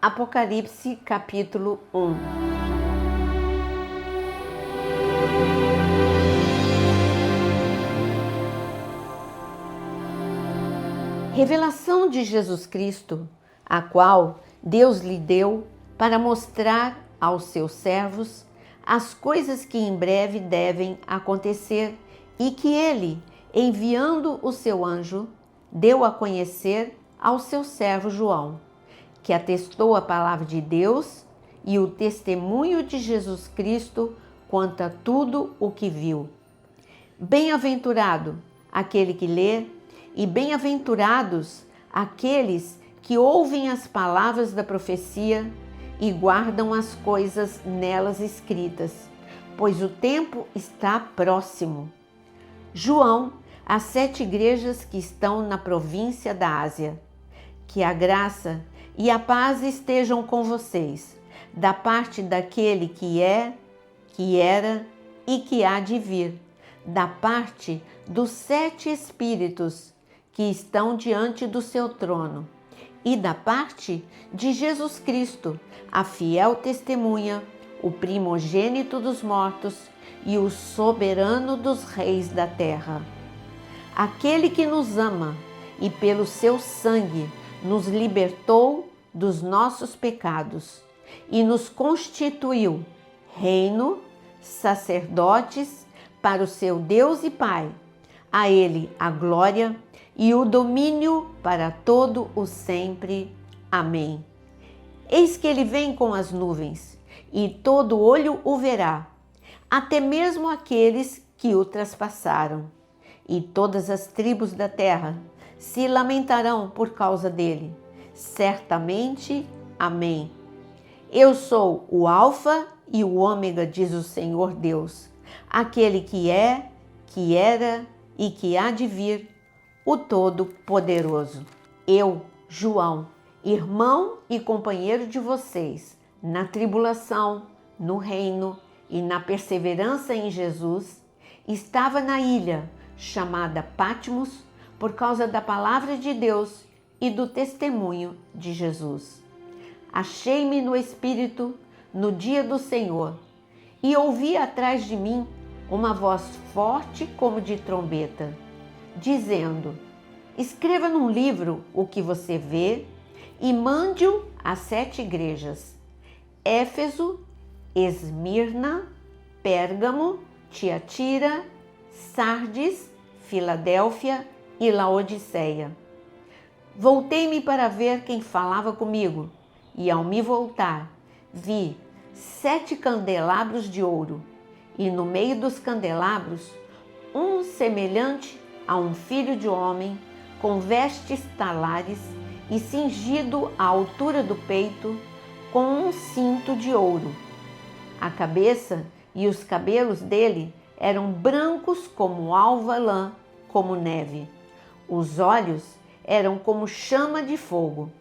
Apocalipse capítulo 1. Revelação de Jesus Cristo, a qual Deus lhe deu para mostrar aos seus servos as coisas que em breve devem acontecer e que ele, enviando o seu anjo, deu a conhecer ao seu servo João, que atestou a palavra de Deus e o testemunho de Jesus Cristo quanto a tudo o que viu. Bem-aventurado aquele que lê, e bem-aventurados aqueles que ouvem as palavras da profecia e guardam as coisas nelas escritas, pois o tempo está próximo. João, às 7 igrejas que estão na província da Ásia, que a graça e a paz estejam com vocês, da parte daquele que é, que era e que há de vir, da parte dos 7 Espíritos que estão diante do seu trono, e da parte de Jesus Cristo, a fiel testemunha, o primogênito dos mortos e o soberano dos reis da terra. Aquele que nos ama e pelo seu sangue nos libertou dos nossos pecados e nos constituiu reino, sacerdotes para o seu Deus e Pai. A ele a glória e o domínio para todo o sempre. Amém. Eis que ele vem com as nuvens, e todo olho o verá, até mesmo aqueles que o traspassaram, e todas as tribos da terra se lamentarão por causa dele. Certamente. Amém. Eu sou o Alfa e o Ômega, diz o Senhor Deus, aquele que é, que era e que há de vir, o Todo-Poderoso. Eu, João, irmão e companheiro de vocês, na tribulação, no reino e na perseverança em Jesus, estava na ilha chamada Patmos por causa da palavra de Deus e do testemunho de Jesus. Achei-me no Espírito no dia do Senhor e ouvi atrás de mim uma voz forte como de trombeta, dizendo: escreva num livro o que você vê e mande-o às 7 igrejas: Éfeso, Esmirna, Pérgamo, Tiatira, Sardes, Filadélfia e Laodiceia. Voltei-me para ver quem falava comigo, e ao me voltar, vi 7 candelabros de ouro, e no meio dos candelabros, um semelhante a um filho de homem, com vestes talares e cingido à altura do peito, com um cinto de ouro. A cabeça e os cabelos dele eram brancos como alva lã, como neve. Os olhos eram como chama de fogo.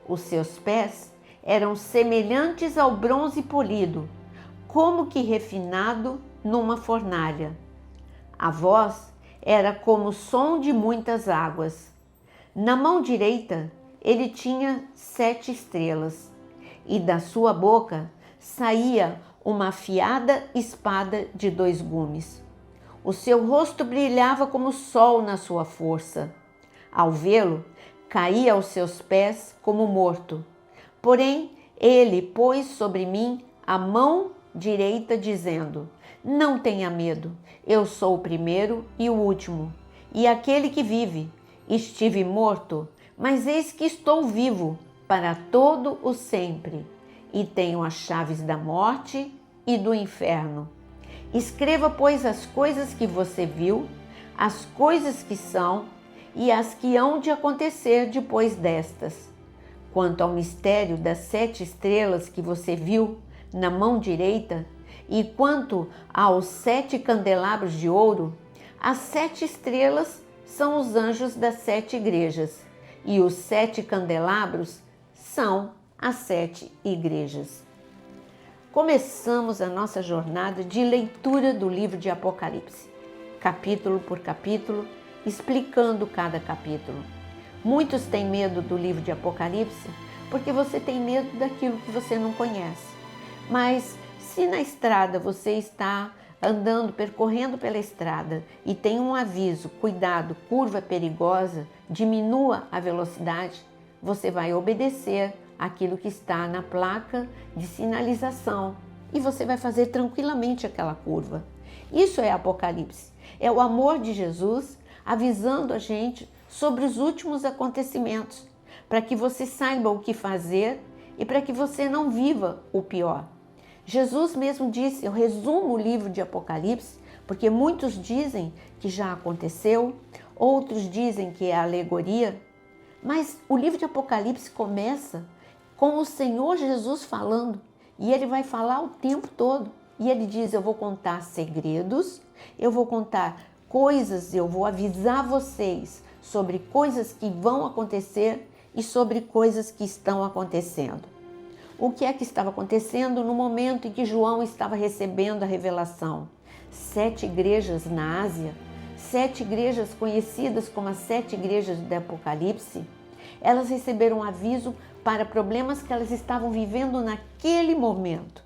Os seus pés eram semelhantes ao bronze polido, como que refinado numa fornalha. A voz era como o som de muitas águas. Na mão direita ele tinha 7 estrelas, e da sua boca saía uma afiada espada de 2 gumes. O seu rosto brilhava como o sol na sua força. Ao vê-lo, caía aos seus pés como morto. Porém, ele pôs sobre mim a mão direita, dizendo: não tenha medo, eu sou o primeiro e o último, e aquele que vive. Estive morto, mas eis que estou vivo para todo o sempre, e tenho as chaves da morte e do inferno. Escreva, pois, as coisas que você viu, as coisas que são e as que hão de acontecer depois destas. Quanto ao mistério das 7 estrelas que você viu na mão direita, e quanto aos 7 candelabros de ouro, as 7 estrelas são os anjos das 7 igrejas, e os 7 candelabros são as 7 igrejas. Começamos a nossa jornada de leitura do livro de Apocalipse, capítulo por capítulo, explicando cada capítulo. Muitos têm medo do livro de Apocalipse porque você tem medo daquilo que você não conhece. Mas se na estrada você está andando, percorrendo pela estrada e tem um aviso, cuidado, curva perigosa, diminua a velocidade, você vai obedecer aquilo que está na placa de sinalização e você vai fazer tranquilamente aquela curva. Isso é Apocalipse, é o amor de Jesus avisando a gente sobre os últimos acontecimentos, para que você saiba o que fazer e para que você não viva o pior. Jesus mesmo disse, eu resumo o livro de Apocalipse, porque muitos dizem que já aconteceu, outros dizem que é alegoria, mas o livro de Apocalipse começa com o Senhor Jesus falando, e ele vai falar o tempo todo. E ele diz, eu vou contar segredos, eu vou contar coisas, eu vou avisar vocês sobre coisas que vão acontecer e sobre coisas que estão acontecendo. O que é que estava acontecendo no momento em que João estava recebendo a revelação? 7 igrejas na Ásia, 7 igrejas conhecidas como as 7 igrejas do Apocalipse, elas receberam aviso para problemas que elas estavam vivendo naquele momento.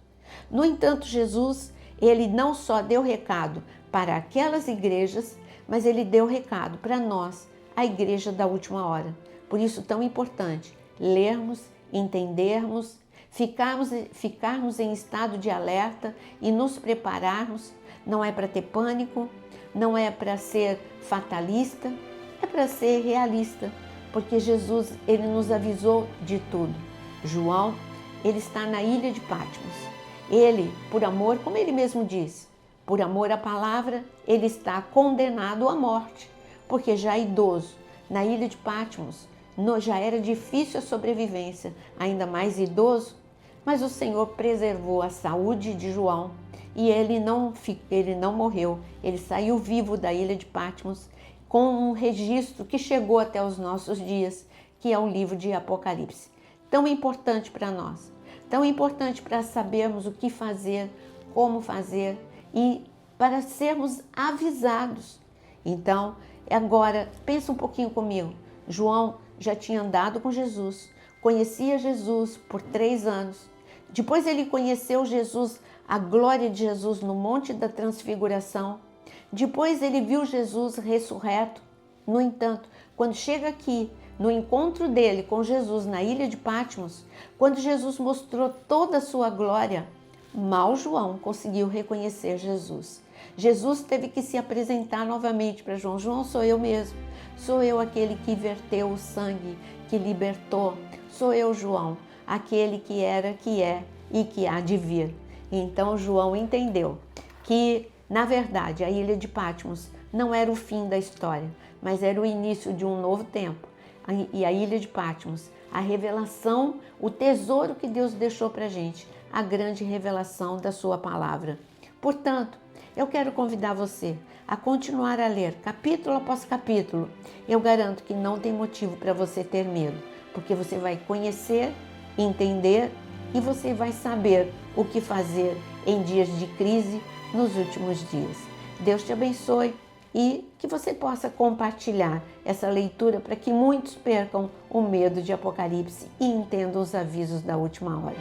No entanto, Jesus, ele não só deu recado para aquelas igrejas, mas ele deu recado para nós, a igreja da última hora. Por isso, tão importante lermos, entendermos, ficarmos em estado de alerta e nos prepararmos. Não é para ter pânico, não é para ser fatalista, é para ser realista, porque Jesus, ele nos avisou de tudo. João, ele está na ilha de Patmos. Ele, por amor, como ele mesmo disse, por amor à palavra, ele está condenado à morte, porque já idoso, na ilha de Patmos, já era difícil a sobrevivência, ainda mais idoso, mas o Senhor preservou a saúde de João e ele não morreu, ele saiu vivo da ilha de Patmos com um registro que chegou até os nossos dias, que é o livro de Apocalipse. Tão importante para nós, tão importante para sabermos o que fazer, como fazer e para sermos avisados. Então, agora, pensa um pouquinho comigo. João já tinha andado com Jesus, conhecia Jesus por 3 anos. Depois ele conheceu Jesus, a glória de Jesus no Monte da Transfiguração. Depois ele viu Jesus ressurreto. No entanto, quando chega aqui, no encontro dele com Jesus na ilha de Patmos, quando Jesus mostrou toda a sua glória, mal João conseguiu reconhecer Jesus. Jesus teve que se apresentar novamente para João. João, sou eu mesmo. Sou eu aquele que verteu o sangue, que libertou. Sou eu, João, aquele que era, que é e que há de vir. Então João entendeu que, na verdade, a ilha de Patmos não era o fim da história, mas era o início de um novo tempo. E a ilha de Patmos, a revelação, o tesouro que Deus deixou para a gente, a grande revelação da sua palavra. Portanto, eu quero convidar você a continuar a ler capítulo após capítulo. Eu garanto que não tem motivo para você ter medo, porque você vai conhecer, entender e você vai saber o que fazer em dias de crise nos últimos dias. Deus te abençoe e que você possa compartilhar essa leitura para que muitos percam o medo de Apocalipse e entendam os avisos da última hora.